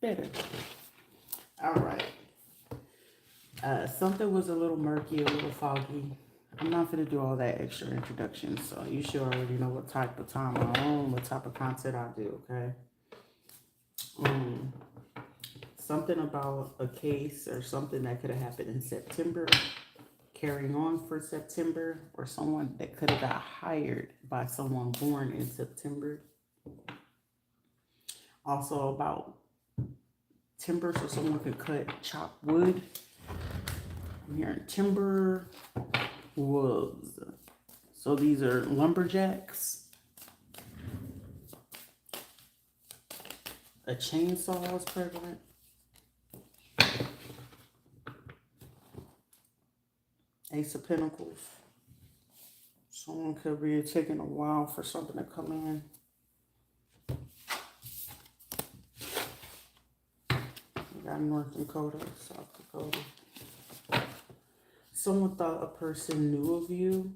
Better. All right. Something was a little murky, a little foggy. I'm not going to do all that extra introduction, so you should already know what type of time I'm on, what type of content I do, okay? Um, Something about a case or something that could have happened in September, carrying on for September, or someone that could have got hired by someone born in September. Also about timber, so someone could chop wood. I'm hearing timber, woods. So these are lumberjacks. A chainsaw is prevalent. Ace of Pentacles. Someone could be taking a while for something to come in. We got North Dakota, South Dakota. Someone thought a person knew of you,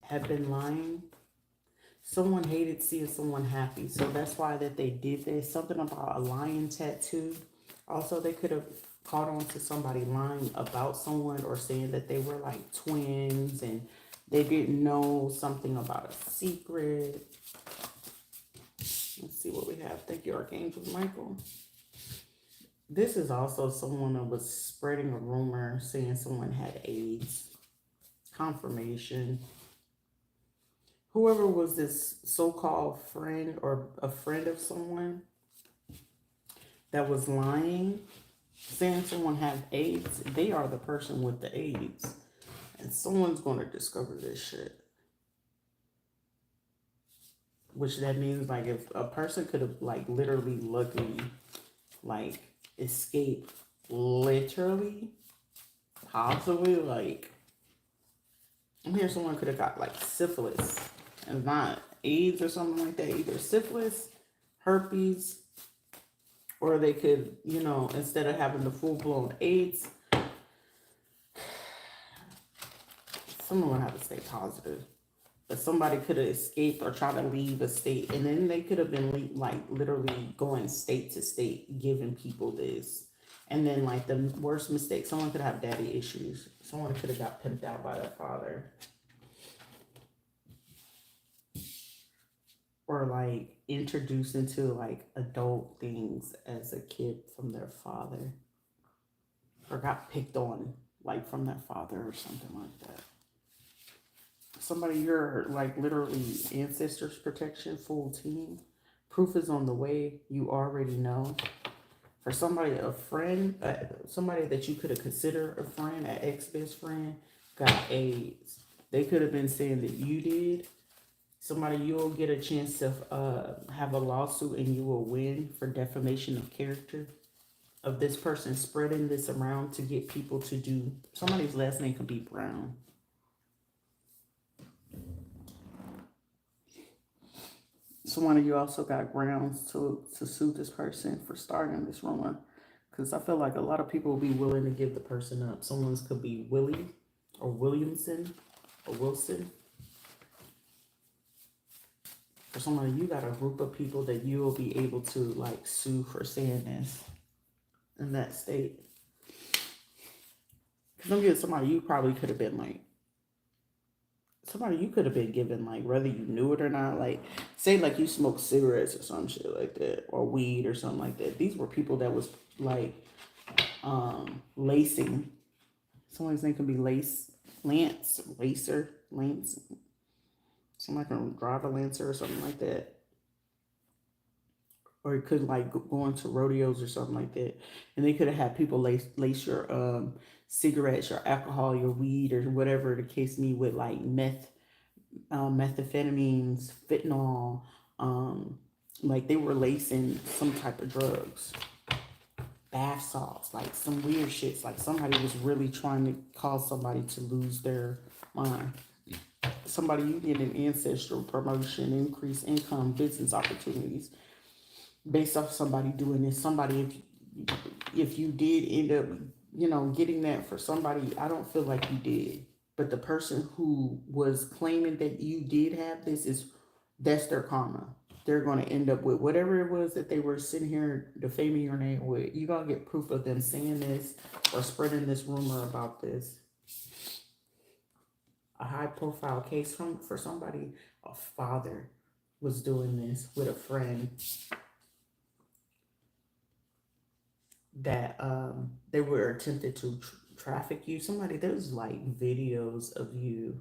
had been lying. Someone hated seeing someone happy, so that's why that they did this. Something about a lion tattoo. Also, they could have caught on to somebody lying about someone or saying that they were like twins and they didn't know something about a secret. Let's see what we have. Thank you, Archangel Michael. This is also someone that was spreading a rumor saying someone had AIDS. Confirmation. Whoever was this so-called friend or a friend of someone that was lying, saying someone had AIDS, they are the person with the AIDS. And someone's going to discover this shit. Which that means like if a person could have like literally luckily like escaped literally, possibly like I'm here someone could have got like syphilis and not AIDS or something like that. Either syphilis, herpes, or they could, you know, instead of having the full-blown AIDS, someone would have to stay positive. But somebody could have escaped or tried to leave a state, and then they could have been like literally going state to state, giving people this. And then like the worst mistake, someone could have daddy issues. Someone could have got pimped out by their father. Or like introduced into like adult things as a kid from their father. Or got picked on like from their father or something like that. Somebody you're like literally ancestors protection, full team. Proof is on the way. You already know. For somebody, a friend, somebody that you could have considered a friend, an ex-best friend, got AIDS. They could have been saying that you did. Somebody you'll get a chance to have a lawsuit and you will win for defamation of character of this person spreading this around to get people to do. Somebody's last name could be Brown. So one of you also got grounds to sue this person for starting this rumor. Because I feel like a lot of people will be willing to give the person up. Someone's could be Willie or Williamson or Wilson. For somebody, you got a group of people that you will be able to like sue for saying this in that state. Because I'm getting somebody you probably could have been like, somebody you could have been given, like, whether you knew it or not, like, say, like, you smoke cigarettes or some shit like that, or weed or something like that. These were people that was, like, lacing. Someone's name could be Lance, Lacer, Lance. Somebody can drive a Lancer or something like that. Or it could, like, go into rodeos or something like that. And they could have had people lace your, cigarettes, your alcohol, your weed, or whatever the case may be with like methamphetamines, fentanyl, like they were lacing some type of drugs, bath salts, like some weird shits. Like somebody was really trying to cause somebody to lose their mind. Somebody you get an ancestral promotion, increased income, business opportunities based off somebody doing this. Somebody, if you did end up, you know, getting that for somebody, I don't feel like you did. But the person who was claiming that you did have this that's their karma. they're going to end up with whatever it was that they were sitting here defaming your name with. You got to get proof of them saying this or spreading this rumor about this. A high profile case for somebody, a father was doing this with a friend that they were attempted to traffic you. Somebody, there's like videos of you,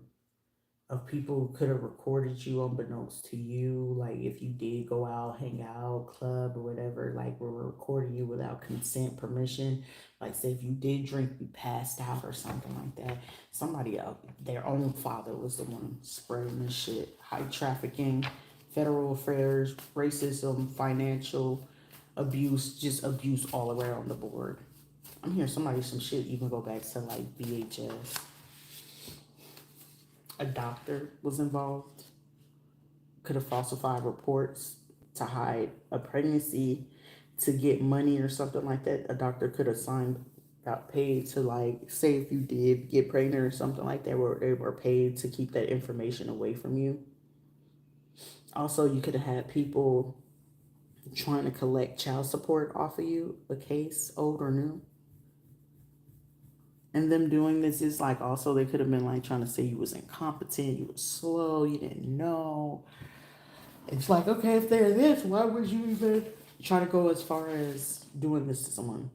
of people who could have recorded you unbeknownst to you. Like if you did go out, hang out, club or whatever, like we're recording you without consent, permission. Like say if you did drink, you passed out or something like that. Somebody else, their own father was the one spreading this shit. High trafficking, federal affairs, racism, financial abuse, just abuse all around the board. I'm hearing somebody some shit even go back to like VHS. A doctor was involved, could have falsified reports to hide a pregnancy, to get money or something like that. A doctor could have got paid to, like, say if you did get pregnant or something like that, where they were paid to keep that information away from you. Also, you could have had people trying to collect child support off of you, a case, old or new. And them doing this is like, also they could have been like trying to say you was incompetent, you were slow, you didn't know. It's like, okay, if they're this, why would you even try to go as far as doing this to someone?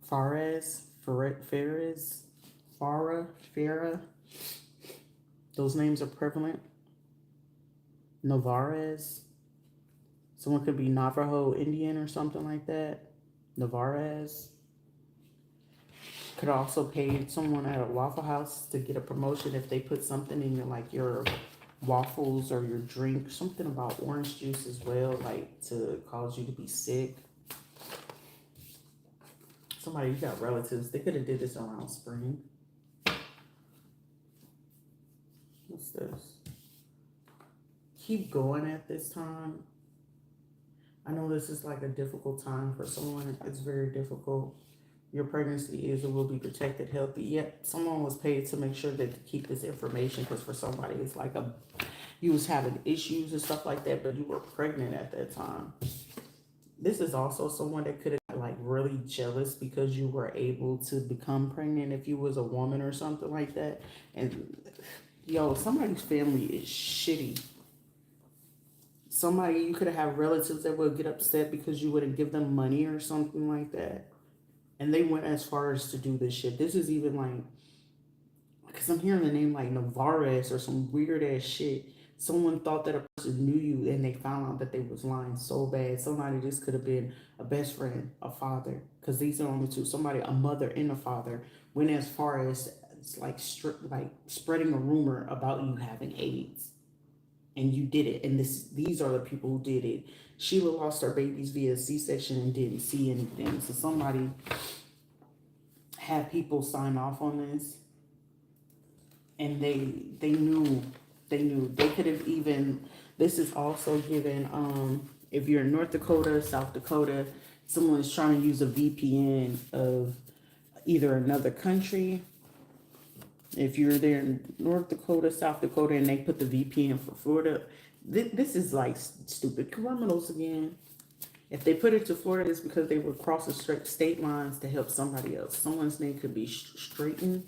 Farah. Those names are prevalent. Navarez. Someone could be Navajo Indian or something like that. Navarez. Could also pay someone at a Waffle House to get a promotion if they put something in your waffles or your drink, something about orange juice as well, like to cause you to be sick. Somebody, you got relatives, they could have did this around spring. What's this? Keep going at this time. I know this is like a difficult time for someone. It's very difficult. Your pregnancy is or will be protected, healthy. Yet someone was paid to make sure that to keep this information, because for somebody it's like you was having issues and stuff like that, but you were pregnant at that time. This is also someone that could have got like really jealous because you were able to become pregnant if you was a woman or something like that. And yo, somebody's family is shitty. Somebody, you could have had relatives that would get upset because you wouldn't give them money or something like that. And they went as far as to do this shit. This is even like, because I'm hearing the name like Navarez or some weird ass shit. Someone thought that a person knew you and they found out that they was lying so bad. Somebody, this could have been a best friend, a father, because these are only two. Somebody, a mother and a father, went as far as like spreading a rumor about you having AIDS. And you did it. And these are the people who did it. Sheila lost her babies via C-section and didn't see anything. So somebody had people sign off on this, and they knew they could have even. This is also given. If you're in North Dakota, South Dakota, someone is trying to use a VPN of either another country. If you're there in North Dakota, South Dakota, and they put the VPN for Florida, this is like stupid criminals again. If they put it to Florida, it's because they were crossing state lines to help somebody else. Someone's name could be Stratton.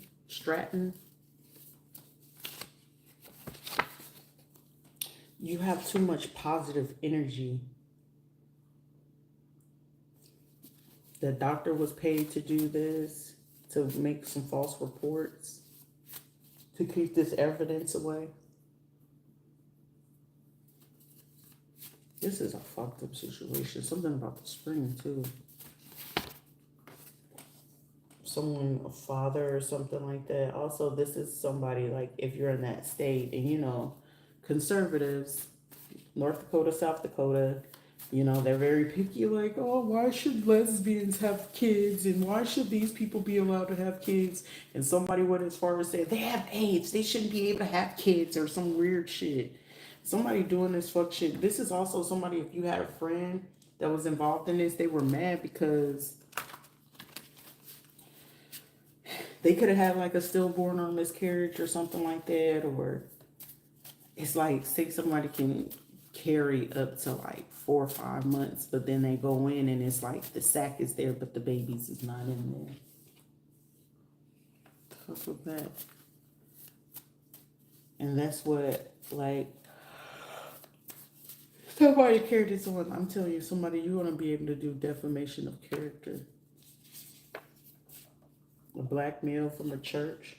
You have too much positive energy. The doctor was paid to do this, to make some false reports, to keep this evidence away. This is a fucked up situation. Something about the spring too. Someone, a father or something like that. Also, this is somebody like if you're in that state and conservatives, North Dakota, South Dakota, they're very picky, like, oh, why should lesbians have kids and why should these people be allowed to have kids? And somebody went as far as saying they have AIDS, they shouldn't be able to have kids or some weird shit. Somebody doing this fuck shit. This is also somebody, if you had a friend that was involved in this, they were mad because they could have had like a stillborn or miscarriage or something like that. Or it's like, say somebody can carry up to like 4 or 5 months, but then they go in and it's like the sac is there, but the babies is not in there. Fuck with that. And that's what, like, somebody carried this on. I'm telling you, somebody, you're going to be able to do defamation of character. A black male from a church.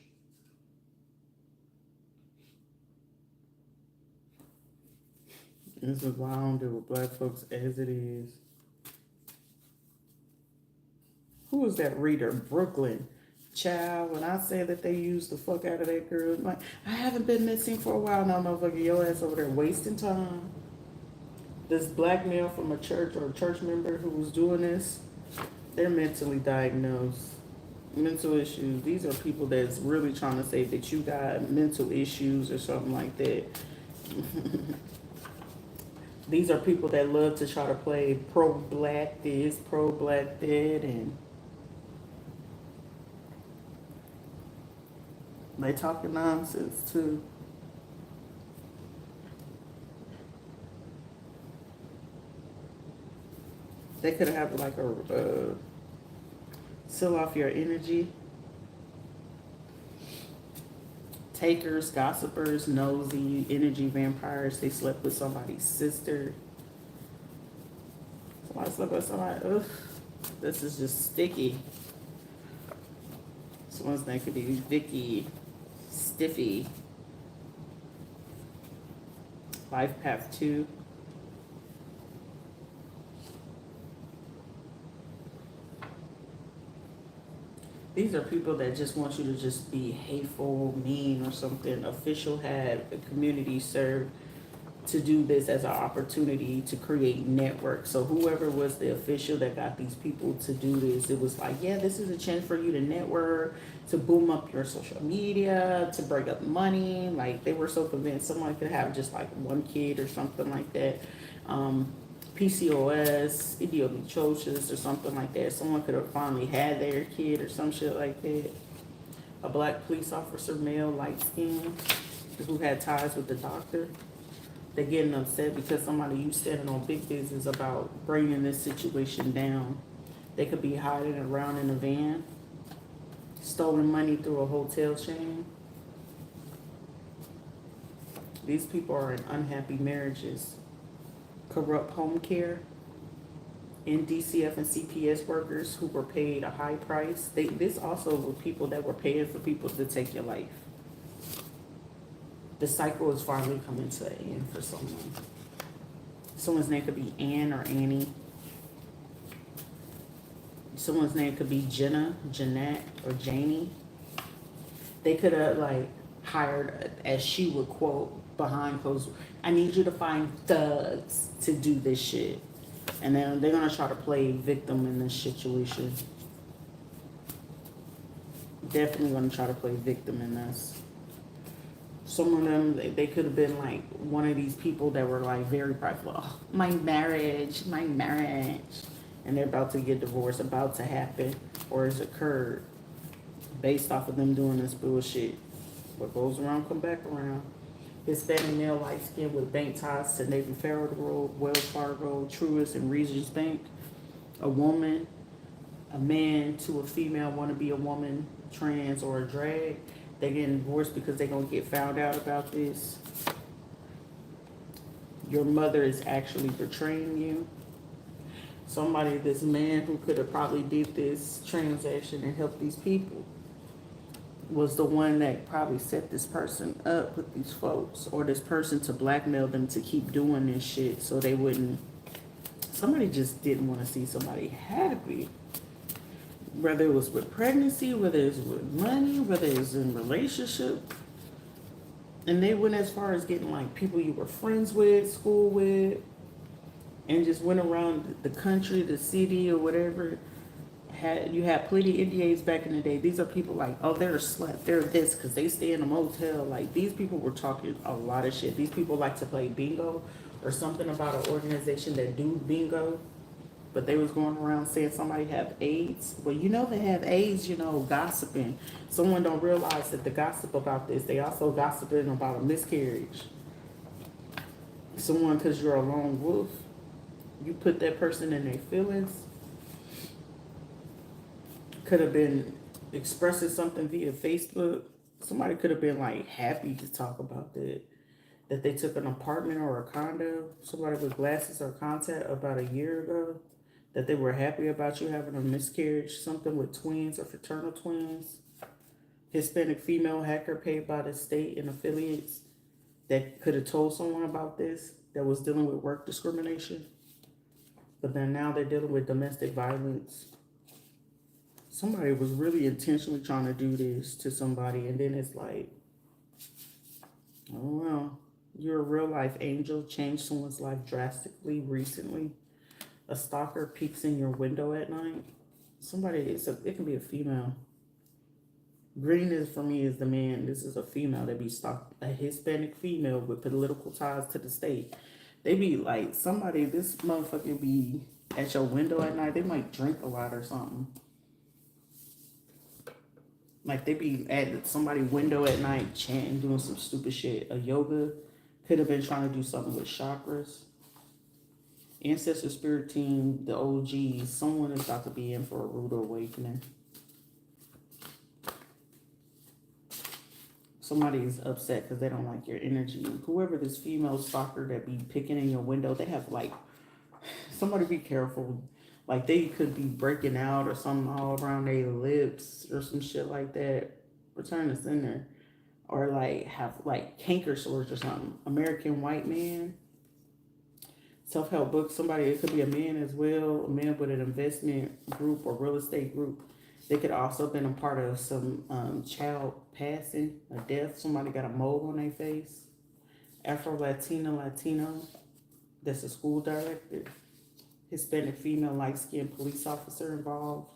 This is why I don't deal with black folks as it is. Who is that Rita? Brooklyn. Child, when I say that they used the fuck out of that girl, like, I haven't been missing for a while now, motherfucker. Your ass over there wasting time. This black male from a church or a church member who was doing this, they're mentally diagnosed. Mental issues. These are people that's really trying to say that you got mental issues or something like that. These are people that love to try to play pro-black this, pro-black that, and they talking nonsense too. They could have like a seal off your energy. Takers, gossipers, nosy, energy vampires. They slept with somebody's sister. Somebody slept with somebody. Ugh, this is just sticky. Someone's name could be Vicky, Stiffy. Life Path 2. These are people that just want you to just be hateful, mean, or something. Official had a community served to do this as an opportunity to create network. So whoever was the official that got these people to do this, it was like, yeah, this is a chance for you to network, to boom up your social media, to bring up money. Like, they were so convinced someone could have just like one kid or something like that. PCOS, endometriosis, or something like that. Someone could have finally had their kid or some shit like that. A black police officer, male, light skinned, who had ties with the doctor. They're getting upset because somebody you standing on big business about bringing this situation down. They could be hiding around in a van, stolen money through a hotel chain. These people are in unhappy marriages. Corrupt home care, NDCF and CPS workers who were paid a high price. This also were people that were paying for people to take your life. The cycle is finally coming to an end for someone. Someone's name could be Ann or Annie. Someone's name could be Jenna, Jeanette, or Janie. They could have like hired, as she would quote, behind closed, I need you to find thugs to do this shit. And then they're gonna try to play victim in this situation. Definitely gonna try to play victim in this. Some of them, they could have been like one of these people that were like very prideful. Oh, my marriage. And they're about to get divorced, about to happen, or has occurred based off of them doing this bullshit. What goes around, come back around. Hispanic male, light skin with bank ties to Navy Federal, Wells Fargo, Truist, and Regions Bank. A woman, a man to a female, want to be a woman, trans, or a drag. They're getting divorced because they're going to get found out about this. Your mother is actually betraying you. Somebody, this man who could have probably did this transaction and helped these people, was the one that probably set this person up with these folks, or this person to blackmail them to keep doing this shit so they wouldn't. Somebody just didn't want to see somebody happy. Whether it was with pregnancy, whether it was with money, whether it was in relationship. And they went as far as getting like people you were friends with, school with, and just went around the country, the city, or whatever. You had plenty of NDAs back in the day. These are people like, oh, they're a slut, they're this, because they stay in a motel. Like, these people were talking a lot of shit. These people like to play bingo or something about an organization that do bingo. But they was going around saying somebody have AIDS. Well, you know they have AIDS, you know, gossiping. Someone don't realize that the gossip about this, they also gossiping about a miscarriage. Someone, because you're a lone wolf, you put that person in their feelings. Could have been expressing something via Facebook. Somebody could have been like happy to talk about that they took an apartment or a condo. Somebody with glasses or contact about a year ago, that they were happy about you having a miscarriage, something with twins or fraternal twins. Hispanic female hacker paid by the state and affiliates that could have told someone about this, that was dealing with work discrimination. But then now they're dealing with domestic violence. Somebody was really intentionally trying to do this to somebody, and then it's like, oh well, you're a real life angel, changed someone's life drastically recently. A stalker peeks in your window at night. Somebody, it can be a female. Green is for me is the man. This is a female that be stalked, a Hispanic female with political ties to the state. They be like, somebody, this motherfucker be at your window at night. They might drink a lot or something. Like they be at somebody's window at night chanting, doing some stupid shit. A yoga could have been trying to do something with chakras. Ancestor spirit team, the OGs, someone is about to be in for a rude awakening. Somebody is upset because they don't like your energy. Whoever this female stalker that be picking in your window, they have like, somebody be careful. Like they could be breaking out or something all around their lips or some shit like that. Return to sender. Or like have like canker sores or something. American white man. Self-help book. Somebody, it could be a man as well. A man with an investment group or real estate group. They could also been a part of some child passing, a death. Somebody got a mole on their face. Latino. That's a school director. Hispanic female light-skinned police officer involved.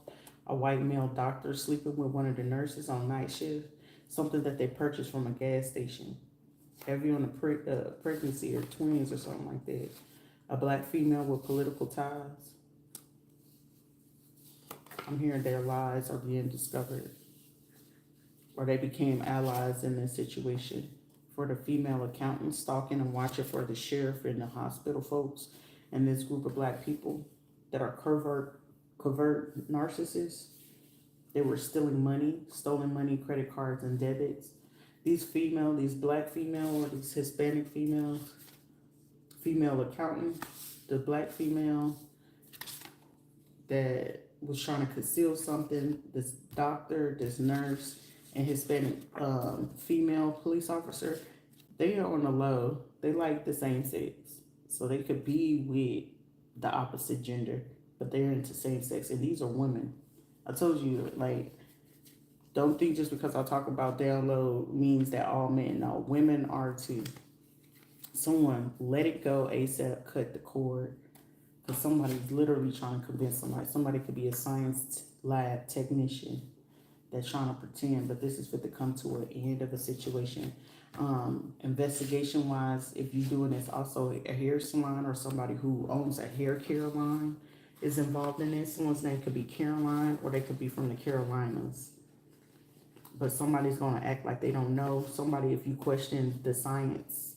A white male doctor sleeping with one of the nurses on night shift. Something that they purchased from a gas station. Heavy on the pregnancy or twins or something like that. A black female with political ties. I'm hearing their lies are being discovered. Or they became allies in this situation. For the female accountant, stalking and watching for the sheriff and the hospital folks and this group of black people that are covert narcissists. They were stealing money, stolen money, credit cards, and debits. These black female or these Hispanic female accountant, the black female that was trying to conceal something, this doctor, this nurse, and Hispanic female police officer, they are on the low. They like the same sex. So they could be with the opposite gender, but they're into same sex. And these are women. I told you, like, don't think just because I talk about down low means that all men. No, women are too. Someone, let it go ASAP, cut the cord. Because somebody's literally trying to convince somebody. Somebody could be a science lab technician that's trying to pretend, but this is fit to come to an end of a situation. Investigation wise, if you're doing this, also a hair salon or somebody who owns a hair care line is involved in this. Someone's name could be Caroline or they could be from the Carolinas. But somebody's going to act like they don't know. Somebody, if you question the science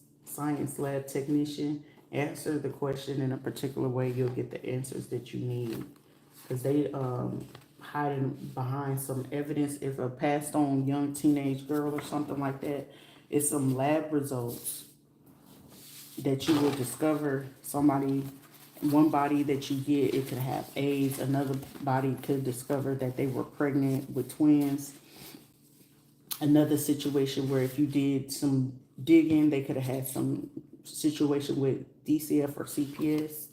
lab technician, answer the question in a particular way, you'll get the answers that you need. Because they hiding behind some evidence. If a passed on young teenage girl or something like that, it's some lab results that you will discover. One body that you get, it could have AIDS. Another body could discover that they were pregnant with twins. Another situation where if you did some digging, they could have had some situation with DCF or CPS.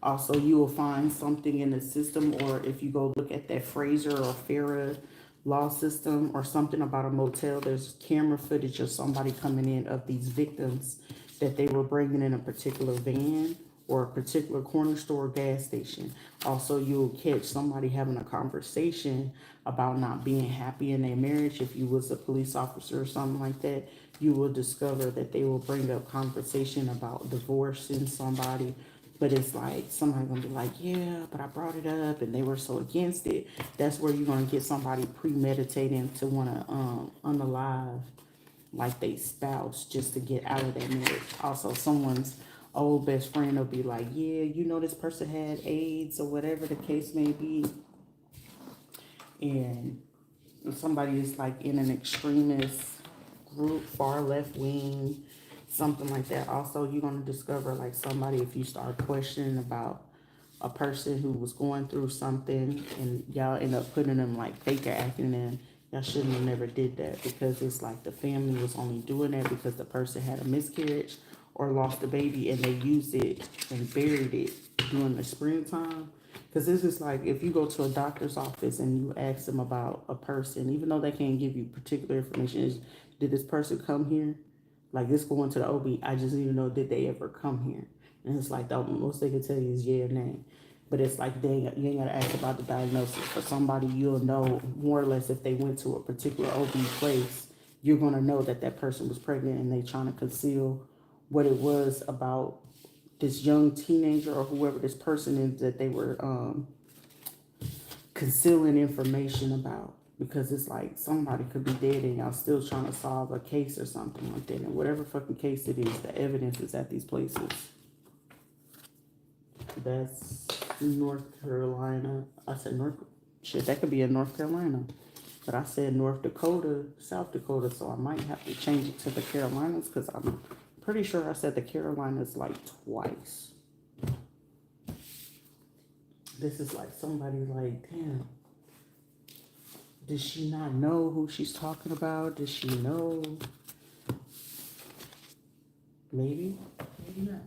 Also, you will find something in the system, or if you go look at that Fraser or Farrah law system or something about a motel, there's camera footage of somebody coming in of these victims that they were bringing in a particular van or a particular corner store gas station. Also, you'll catch somebody having a conversation about not being happy in their marriage. If you was a police officer or something like that, you will discover that they will bring up conversation about divorcing somebody. But it's like, somebody gonna be like, yeah, but I brought it up and they were so against it. That's where you're gonna get somebody premeditating to wanna unalive like they spouse just to get out of their marriage. Also, someone's old best friend will be like, yeah, you know, this person had AIDS or whatever the case may be. And somebody is like in an extremist group, far left wing, something like that. Also, you're going to discover like somebody, if you start questioning about a person who was going through something and y'all end up putting them like fake acting in, y'all shouldn't have never did that, because it's like the family was only doing that because the person had a miscarriage or lost a baby and they used it and buried it during the springtime. Because this is like, if you go to a doctor's office and you ask them about a person, even though they can't give you particular information, is, did this person come here? Like this going to the OB, I just need to know, did they ever come here? And it's like, the most they can tell you is yeah or nay. But it's like, you ain't got to ask about the diagnosis. For somebody, you'll know more or less if they went to a particular OB place, you're going to know that that person was pregnant and they trying to conceal what it was about this young teenager or whoever this person is that they were concealing information about. Because it's like somebody could be dead and y'all still trying to solve a case or something like that. And whatever fucking case it is, the evidence is at these places. That's North Carolina. I said North, shit, that could be in North Carolina. But I said North Dakota, South Dakota, so I might have to change it to the Carolinas, because I'm pretty sure I said the Carolinas like twice. This is like somebody like, damn, does she not know who she's talking about? Does she know? Maybe, maybe not.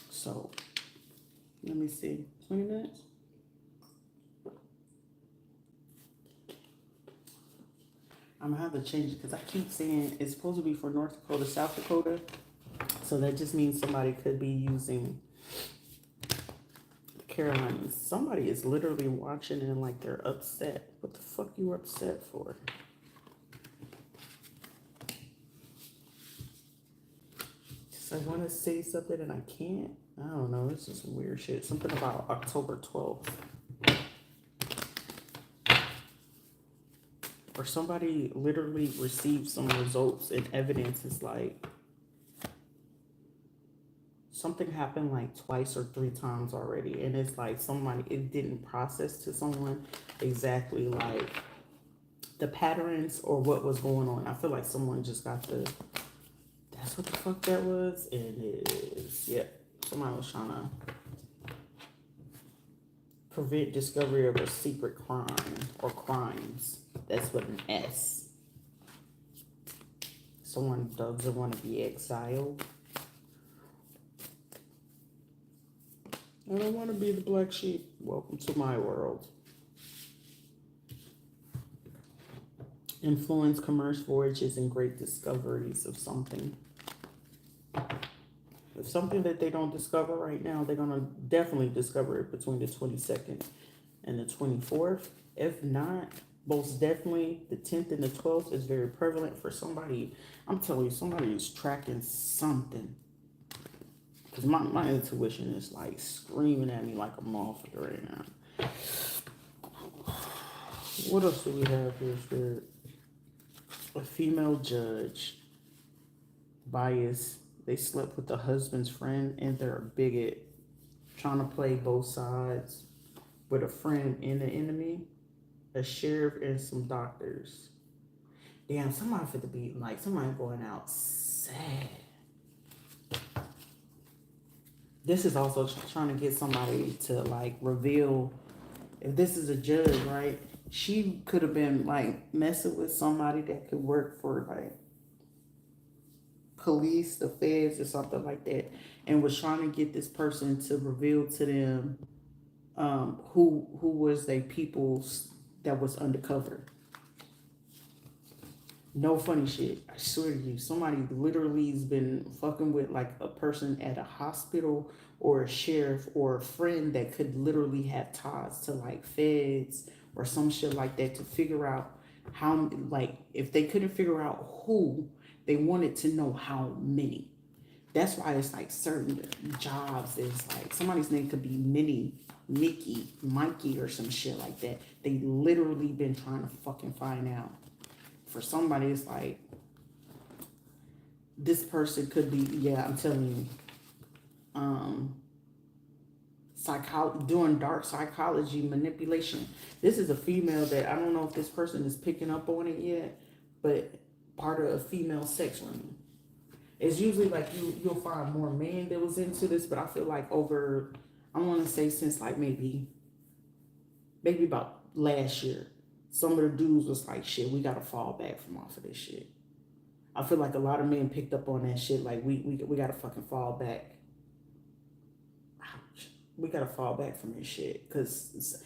So, let me see, 20 minutes? I'm gonna have to change it because I keep saying it's supposed to be for North Dakota, South Dakota. So that just means somebody could be using the Carolinas. Somebody is literally watching and like they're upset. What the fuck you upset for? Just I want to say something and I can't. I don't know. This is some weird shit. Something about October 12th. Or somebody literally received some results and evidence is like something happened like twice or three times already. And it's like somebody, it didn't process to someone exactly like the patterns or what was going on. I feel like someone just got the, that's what the fuck that was. And it is, yeah. Somebody was trying to prevent discovery of a secret crime or crimes. That's what an S. Someone doesn't want to be exiled. I don't want to be the black sheep. Welcome to my world. Influence, commerce, voyages, and great discoveries of something. If something that they don't discover right now, they're going to definitely discover it between the 22nd and the 24th. If not, most definitely the 10th and the 12th is very prevalent for somebody. I'm telling you, somebody is tracking something. Because my intuition is like screaming at me like a motherfucker right now. What else do we have here, Spirit? A female judge. Bias. They slept with the husband's friend and they're a bigot. Trying to play both sides with a friend and an enemy. A sheriff and some doctors. Damn, somebody fit to be like, somebody going out sad. This is also trying to get somebody to like reveal, if this is a judge, right? She could have been like messing with somebody that could work for like police, the feds, or something like that, and was trying to get this person to reveal to them who was they people that was undercover. No funny shit. I swear to you, somebody literally has been fucking with like a person at a hospital or a sheriff or a friend that could literally have ties to like feds or some shit like that to figure out how, like, if they couldn't figure out who, they wanted to know how many. That's why it's like certain jobs is like somebody's name could be Minnie, Mickey, Mikey, or some shit like that. They literally been trying to fucking find out. for somebody, it's like this person could be, yeah, I'm telling you, doing dark psychology manipulation. This is a female that I don't know if this person is picking up on it yet, but part of a female sex ring. It's usually like you'll find more men that was into this, but I feel like over, I want to say since like maybe about last year, some of the dudes was like, shit, we gotta fall back from off of this shit. I feel like a lot of men picked up on that shit. Like we gotta fucking fall back. Ouch. We gotta fall back from this shit because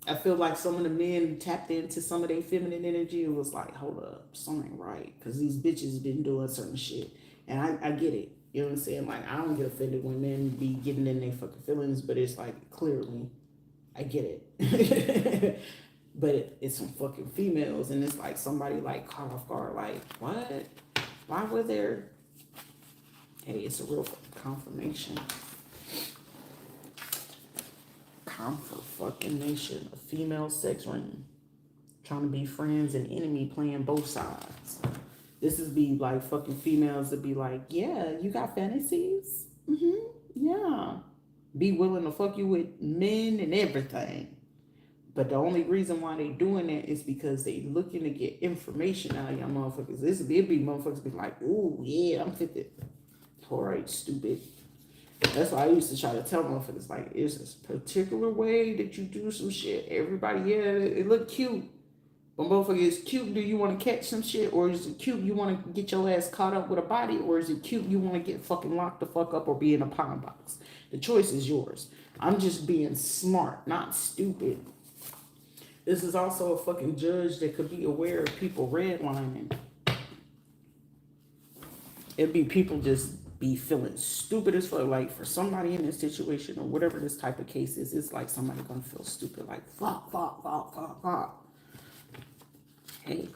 I feel like some of the men tapped into some of their feminine energy and was like, hold up, something ain't right. Because these bitches been doing certain shit. And I get it. You know what I'm saying? Like, I don't get offended when men be getting in their fucking feelings, but it's like, clearly, I get it. But it's some fucking females, and it's like somebody like caught off guard, like, what? Why were there? Hey, it's a real fucking confirmation. Comfort fucking nation, a female sex ring, trying to be friends and enemy, playing both sides. This is be like fucking females that be like, yeah, you got fantasies, yeah, be willing to fuck you with men and everything. But the only reason why they doing that is because they looking to get information out of y'all motherfuckers. It be motherfuckers be like, ooh yeah, I'm 50. All right, stupid. That's why I used to try to tell motherfuckers, like, it's this particular way that you do some shit. Everybody, yeah, it look cute. But motherfucker, is cute, do you want to catch some shit? Or is it cute, you want to get your ass caught up with a body? Or is it cute, you want to get fucking locked the fuck up or be in a pine box? The choice is yours. I'm just being smart, not stupid. This is also a fucking judge that could be aware of people redlining. It'd be people just be feeling stupid as fuck. Like for somebody in this situation or whatever this type of case is, it's like somebody gonna feel stupid. Like fuck. Hey,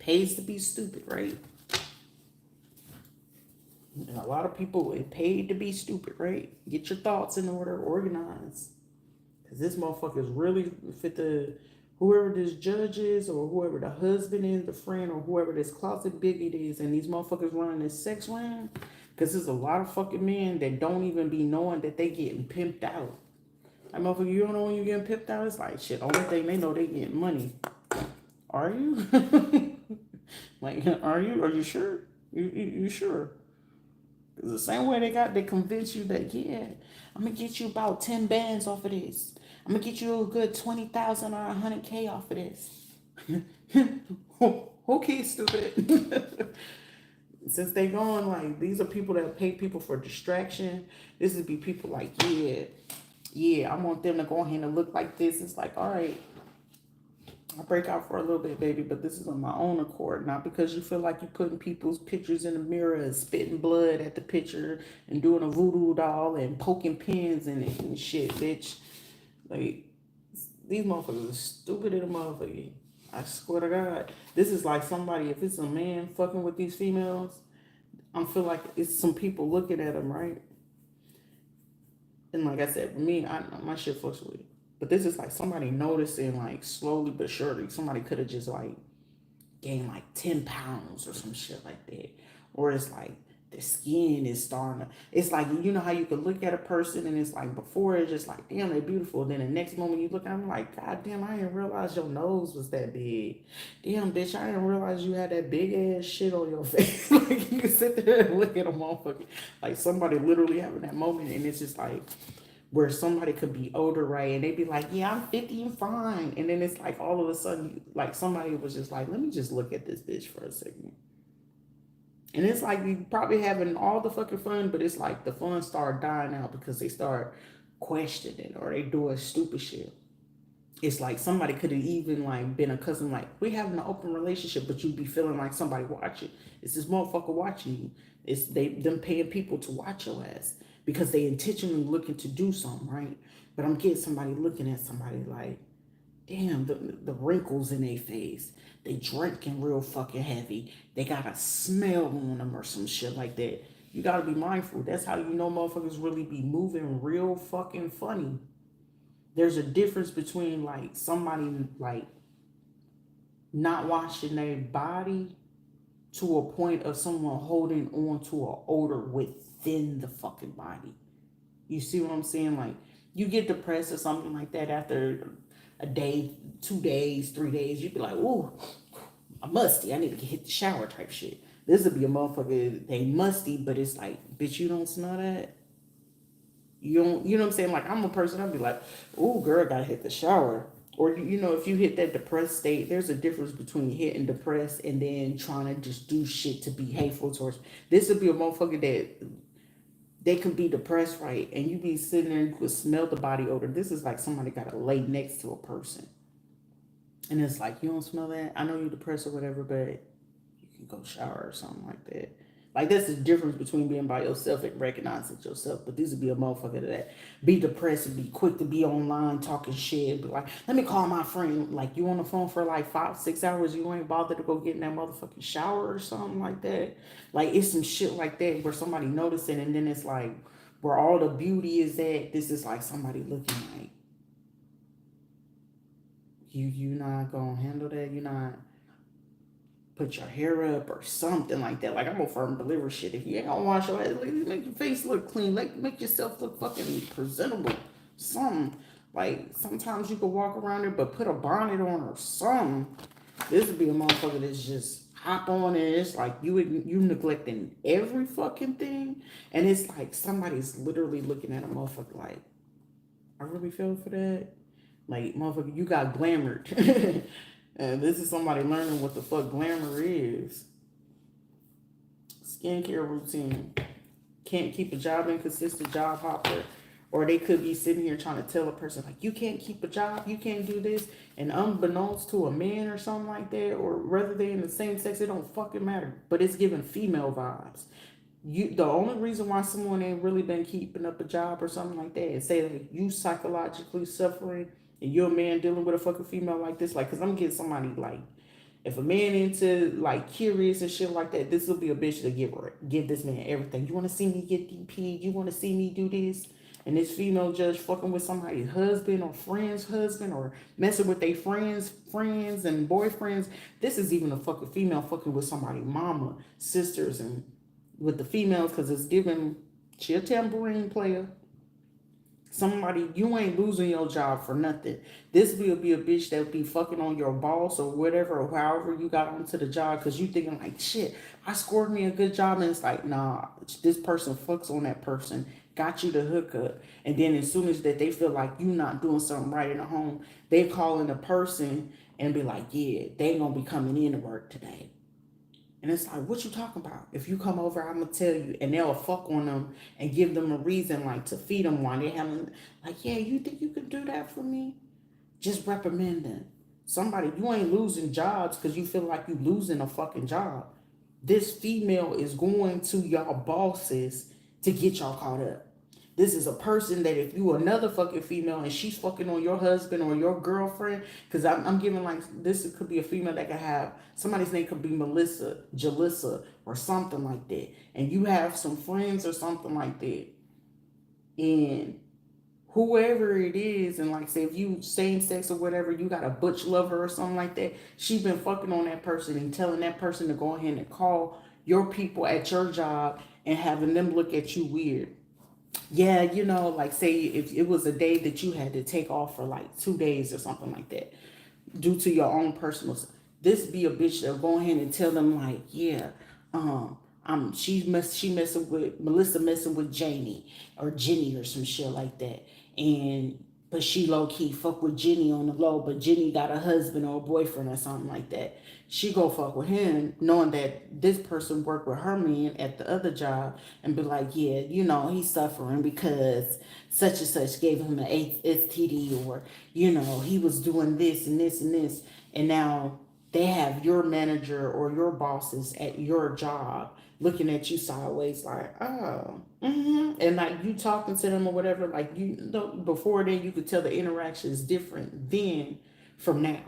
pays to be stupid, right? And a lot of people, it paid to be stupid, right? Get your thoughts in order, organize. Because this motherfucker is really fit the, whoever this judge is or whoever the husband is, the friend, or whoever this closet bigot is, and these motherfuckers running this sex ring. Because there's a lot of fucking men that don't even be knowing that they getting pimped out. Like, motherfucker, you don't know when you getting pimped out? It's like, shit, only thing they know they getting money. Are you? Like, are you? Are you sure? You sure? Because the same way they convince you that, yeah, I'm going to get you about 10 bands off of this. I'm going to get you a good 20,000 or 100K off of this. Okay, stupid. Since they going, like, these are people that pay people for distraction. This would be people like, yeah, I want them to go ahead and look like this. It's like, all right, I'll break out for a little bit, baby, but this is on my own accord, not because you feel like you're putting people's pictures in the mirror and spitting blood at the picture and doing a voodoo doll and poking pins in it and shit, bitch. Like, these motherfuckers are stupid as a motherfucker. I swear to God. This is like somebody, if it's a man fucking with these females, I feel like it's some people looking at them, right? And like I said, for me, my shit fluctuates. But this is like somebody noticing, like, slowly but surely, somebody could have just, like, gained, like, 10 pounds or some shit like that. Or it's like the skin is starting to, it's like, you know how you could look at a person and it's like, before it's just like, damn, they're beautiful. Then the next moment you look at them like, God damn, I didn't realize your nose was that big. Damn, bitch, I didn't realize you had that big ass shit on your face. Like, you can sit there and look at a motherfucker. Like, somebody literally having that moment, and it's just like, where somebody could be older, right? And they'd be like, yeah, I'm 50 and fine. And then it's like, all of a sudden, like, somebody was just like, let me just look at this bitch for a second. And it's like, you probably having all the fucking fun, but it's like the fun start dying out because they start questioning or they doing stupid shit. It's like somebody could have even like been accustomed, like, we having an open relationship, but you be feeling like somebody watching. It's this motherfucker watching you. It's them paying people to watch your ass because they intentionally looking to do something, right? But I'm getting somebody looking at somebody like, damn, the wrinkles in their face. They drinking real fucking heavy. They got a smell on them or some shit like that. You gotta be mindful. That's how you know motherfuckers really be moving real fucking funny. There's a difference between like somebody like not washing their body to a point of someone holding on to an odor within the fucking body. You see what I'm saying? Like, you get depressed or something like that after a day, 2 days, 3 days. You'd be like, ooh, I'm musty. I need to hit the shower type shit. This would be a motherfucker, they musty, but it's like, bitch, you don't smell that? You don't, you know what I'm saying? Like, I'm a person, I'd be like, ooh, girl, gotta hit the shower. Or, you know, if you hit that depressed state, there's a difference between hitting depressed and then trying to just do shit to be hateful towards. This would be a motherfucker that they can be depressed, right? And you be sitting there and you could smell the body odor. This is like somebody got to lay next to a person. And it's like, you don't smell that? I know you're depressed or whatever, but you can go shower or something like that. Like, that's the difference between being by yourself and recognizing it yourself. But this would be a motherfucker that be depressed and be quick to be online talking shit. Be like, let me call my friend. Like, you on the phone for like 5, 6 hours. You ain't bothered to go get in that motherfucking shower or something like that. Like, it's some shit like that where somebody noticing, and then it's like, where all the beauty is at, this is like somebody looking like, you not gonna handle that? You not put your hair up or something like that. Like, I'm a firm believer shit. If you ain't gonna wash your head, like, make your face look clean. Like, make yourself look fucking presentable. Something. Like, sometimes you could walk around there, but put a bonnet on or something. This would be a motherfucker that's just hop on and it's like you neglecting every fucking thing. And it's like somebody's literally looking at a motherfucker like, I really feel for that. Like, motherfucker, you got glamored. And this is somebody learning what the fuck glamour is. Skincare routine. Can't keep a job, inconsistent job hopper. Or they could be sitting here trying to tell a person, like, you can't keep a job, you can't do this. And unbeknownst to a man or something like that, or whether they're in the same sex, it don't fucking matter. But it's giving female vibes. The only reason why someone ain't really been keeping up a job or something like that is say that you psychologically suffering and you're a man dealing with a fucking female like this. Like, cause I'm getting somebody like, if a man into like curious and shit like that, this will be a bitch to give this man everything. You want to see me get DP? You want to see me do this? And this female judge fucking with somebody's husband or friend's husband or messing with their friends and boyfriends. This is even a fucking female fucking with somebody mama, sisters, and with the females, because it's giving, she a tambourine player. Somebody, you ain't losing your job for nothing. This will be a bitch that will be fucking on your boss or whatever, or however you got onto the job, because you thinking like, shit, I scored me a good job. And it's like, nah, this person fucks on that person, got you the hookup. And then as soon as that they feel like you not doing something right in the home, they call in the person and be like, yeah, they ain't gonna be coming in to work today. And it's like, what you talking about? If you come over, I'm gonna tell you. And they'll fuck on them and give them a reason, like, to feed them while they haven't. Like, yeah, you think you could do that for me? Just reprimand them. Somebody, you ain't losing jobs because you feel like you losing a fucking job. This female is going to y'all bosses to get y'all caught up. This is a person that if you another fucking female and she's fucking on your husband or your girlfriend, because I'm giving like, this could be a female that could have, somebody's name could be Melissa, Jalissa, or something like that. And you have some friends or something like that. And whoever it is, and like say if you same sex or whatever, you got a butch lover or something like that, she been fucking on that person and telling that person to go ahead and call your people at your job and having them look at you weird. Yeah, you know, like say if it was a day that you had to take off for like 2 days or something like that, due to your own personal, this be a bitch that'll go ahead and tell them like, yeah, she messing with Melissa, messing with Janie or Jenny or some shit like that. And but she low key fuck with Jenny on the low, but Jenny got a husband or a boyfriend or something like that. She go fuck with him, knowing that this person worked with her man at the other job, and be like, yeah, you know, he's suffering because such and such gave him an STD, or you know, he was doing this and this and this, and now they have your manager or your bosses at your job looking at you sideways like, oh, and like you talking to them or whatever, like you know, before then you could tell the interaction is different then from now.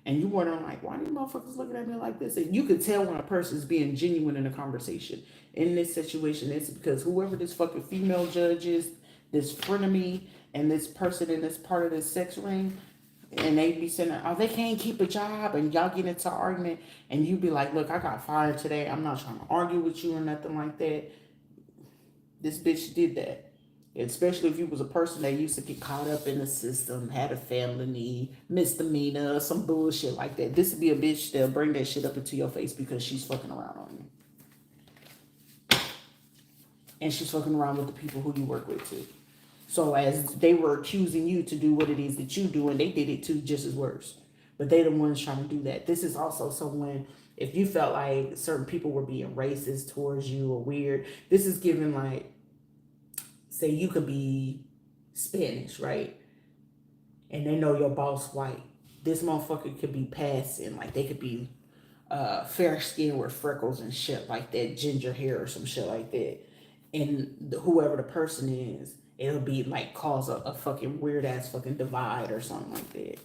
And you wondering like, why are these motherfuckers looking at me like this? And you could tell when a person is being genuine in a conversation. In this situation, it's because whoever this fucking female judge is, this frenemy, and this person in this part of this sex ring, And they be saying, oh, they can't keep a job, and y'all get into argument, and you be like, look, I got fired today. I'm not trying to argue with you or nothing like that. This bitch did that. Especially if you was a person that used to get caught up in the system, had a felony, misdemeanor, some bullshit like that. This would be a bitch that'll bring that shit up into your face because she's fucking around on you. And she's fucking around with the people who you work with too. So as they were accusing you to do what it is that you do, and they did it too, just as worse. But they the ones trying to do that. This is also someone, if you felt like certain people were being racist towards you or weird, this is giving like, say you could be Spanish, right? And they know your boss white. This motherfucker could be passing, like they could be fair skin with freckles and shit like that, ginger hair or some shit like that. And whoever the person is, it'll be like cause a fucking weird ass fucking divide or something like that.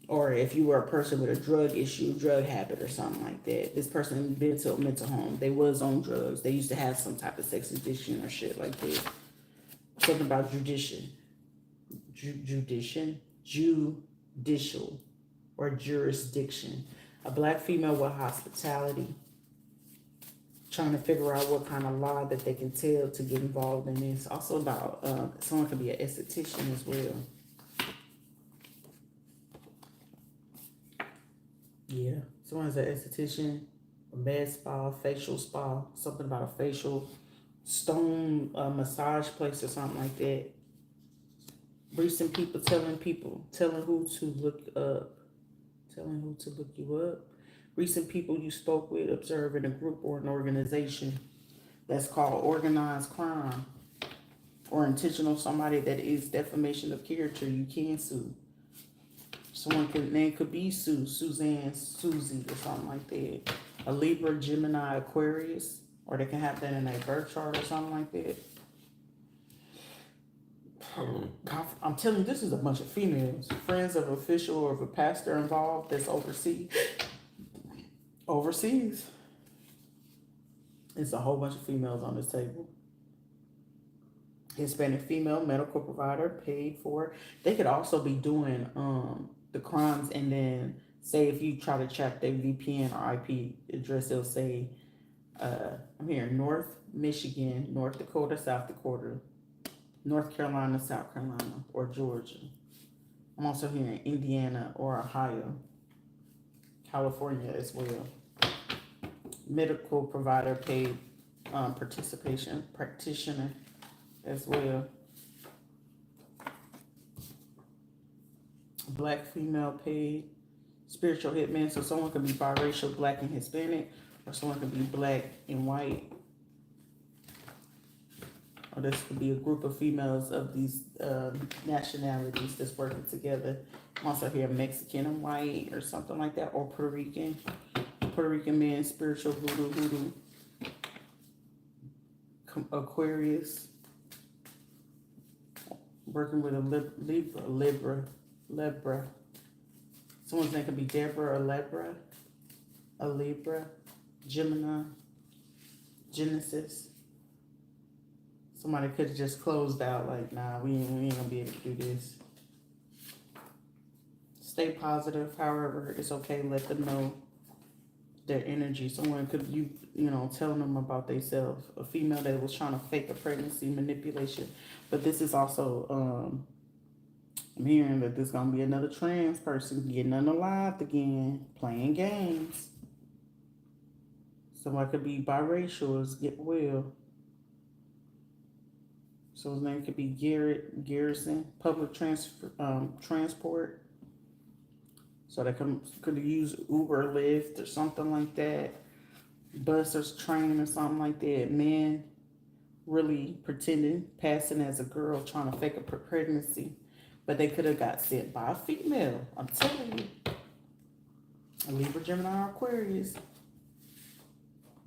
Or if you were a person with a drug issue, drug habit or something like that, this person been to a mental home. They was on drugs. They used to have some type of sex addiction or shit like that. Something about judicial or jurisdiction. A black female with hospitality, trying to figure out what kind of lie that they can tell to get involved in this. Also about someone could be an esthetician as well. Yeah, someone's an esthetician, a med spa, facial spa, something about a facial stone massage place or something like that. Recent people telling who to look up, telling who to look you up. Recent people you spoke with, observe in a group or an organization. That's called organized crime or intentional somebody that is defamation of character. You can sue. Someone name could be Sue, Suzanne, Susie, or something like that. A Libra, Gemini, Aquarius, or they can have that in their birth chart or something like that. I'm telling you, this is a bunch of females, friends of an official or of a pastor involved that's overseas. Overseas. It's a whole bunch of females on this table. Hispanic female medical provider paid for. They could also be doing the crimes, and then say if you try to track their VPN or IP address, they'll say I'm here in North Michigan, North Dakota, South Dakota, North Carolina, South Carolina, or Georgia. I'm also here in Indiana or Ohio, California as well. Medical provider paid participation practitioner as well. Black female paid spiritual hitman. So someone could be biracial, black and Hispanic, or someone could be black and white. Or this could be a group of females of these nationalities that's working together. I'm also here Mexican and white or something like that, or Puerto Rican. Puerto Rican man, spiritual voodoo. Aquarius. Working with a Libra. Someone's name could be Deborah or a Libra, Gemini, Genesis. Somebody could have just closed out like, nah, we ain't gonna be able to do this. Stay positive. However, it's okay. Let them know their energy. Someone could, you know, telling them about themselves. A female that was trying to fake a pregnancy, manipulation. But this is also, I'm hearing that there's going to be another trans person getting unalived again, playing games. Somebody could be biracial as get well. So his name could be Garrison, public transport. So they could use Uber, Lyft, or something like that. Bus or train or something like that. Men really pretending, passing as a girl, trying to fake a pregnancy. But they could have got sent by a female. I'm telling you. A Libra, Gemini, or Aquarius.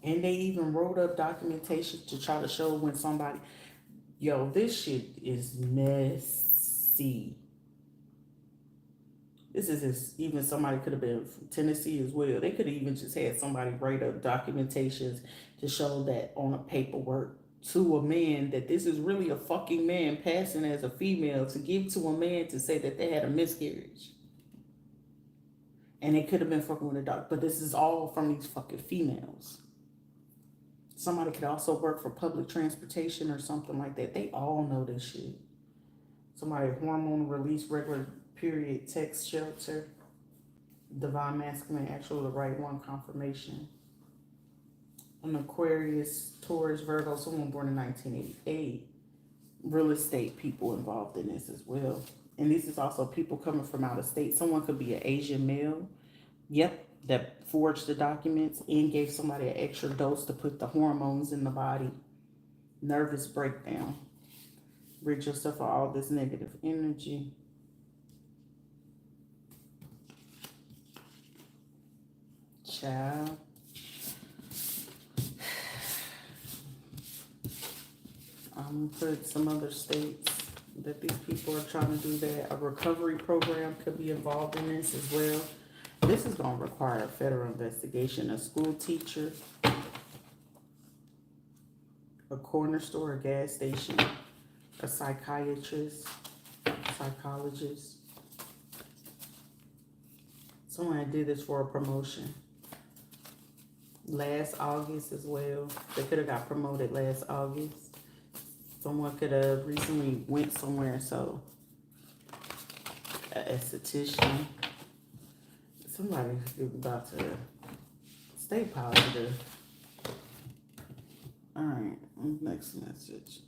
And they even wrote up documentation to try to show when somebody, yo, this shit is messy. This is even somebody could have been from Tennessee as well. They could have even just had somebody write up documentations to show that on a paperwork to a man that this is really a fucking man passing as a female to give to a man to say that they had a miscarriage. And they could have been fucking with a dog. But this is all from these fucking females. Somebody could also work for public transportation or something like that. They all know this shit. Somebody hormone release, regular period, text shelter, divine masculine, actual, the right one, confirmation. An Aquarius, Taurus, Virgo, someone born in 1988. Real estate people involved in this as well. And this is also people coming from out of state. Someone could be an Asian male. Yep, that forged the documents and gave somebody an extra dose to put the hormones in the body. Nervous breakdown. Rid yourself of all this negative energy. Child. I'm gonna put some other states that these people are trying to do that. A recovery program could be involved in this as well. This is going to require a federal investigation. A school teacher, a corner store, a gas station, a psychiatrist, psychologist. Someone that did this for a promotion. Last August as well. They could have got promoted last August. Someone could have recently went somewhere, so an esthetician. Somebody is about to stay positive. All right, next message.